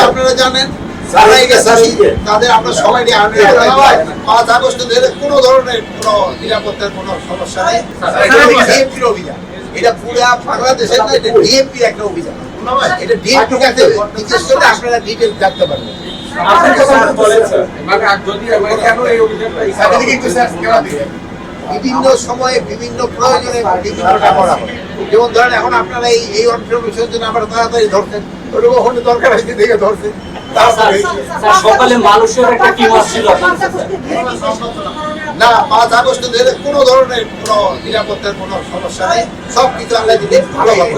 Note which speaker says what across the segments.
Speaker 1: আপনারা জানেন তাদের আমরা সবাই 5 আগস্ট কোনো ধরনের কোনো নিরাপত্তার কোনো সমস্যা নেই। ডিএমপির অভিযান, এটা পুরো বাংলাদেশের না, এটা ডিএমপির একটা অভিযান। এটা ডিএমপি কাছে জিজ্ঞেস করলে আপনারা ডিটেইলস জানতে পারবেন। বিভিন্ন সময়ে বিভিন্ন প্রয়োজনে বিভিন্নটা করা হয়। যেমন ধরেন এখন আপনারা এই অনফরমেশনের জন্য আমরা তাড়াতাড়ি ধরছেন, ওখানে দরকার হয়েছে দেখে ধরছেন।
Speaker 2: সকালে মানুষের একটা টিম আসছিল
Speaker 1: না, 5 আগস্ট কোনো ধরনের কোনো নিরাপত্তার কোনো সমস্যা নেই, সবকিছু আল্লাহ দিলে ভালো হবে।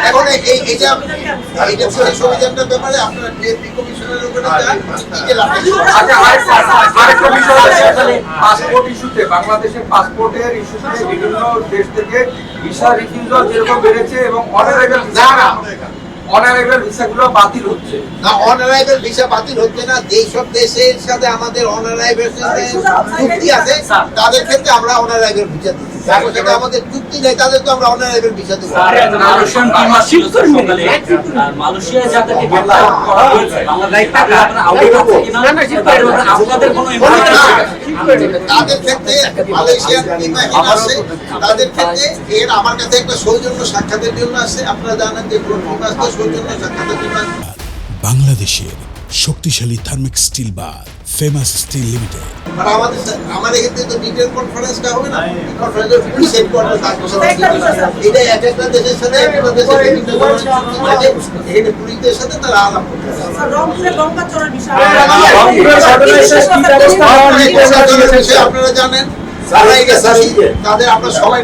Speaker 1: এখন এইটা পুলিশ অভিযানটার ব্যাপারে আপনারা ডিএমপি কমিশনের উপরে
Speaker 3: পাসপোর্ট ইস্যুতে, বাংলাদেশের পাসপোর্টের ইস্যুতে বিভিন্ন দেশ থেকে ভিসা রিফিউজাল যেরকম বেড়েছে এবং অনারাইভাল ভিসাগুলো বাতিল হচ্ছে।
Speaker 1: না, অনারাইভাল ভিসা বাতিল হচ্ছে না। যেসব দেশের সাথে আমাদের অনারাইভাল চুক্তি আছে তাদের ক্ষেত্রে আমরা অনারাইভাল ভিসা দিচ্ছি। যাদের সাথে আমাদের চুক্তি নেই তাদের তো আমরা অনারাইভাল ভিসা দেবো।
Speaker 2: মালয়েশিয়া যাদেরকে গ্রেফতার করা হয়েছে আপনাদের কোনো
Speaker 1: তাদের ক্ষেত্রে মালয়েশিয়ার আছে, তাদের ক্ষেত্রে এর আমার কাছে একটা সৌজন্য সাক্ষাতের জন্য আছে। আপনারা জানেন যে সৌজন্য সাক্ষাতের জন্য
Speaker 4: বাংলাদেশের শক্তিশালী থার্মিক steel bar famous steel limited.
Speaker 1: আর আমাদের ক্ষেত্রে তো ডিটেইল কনফারেন্সটা হবে না, কনফারেন্সের পুলিশ হেডকোয়ার্টার থাকবে। এটা এক একটা দেশের সাথে একটা দেশের বিভিন্ন ধরনের চুক্তি থাকে, এখানে পুলিশদের সাথে তারা আলাপ করতে হবে। আপনারা জানেন তাদের আমরা সবাই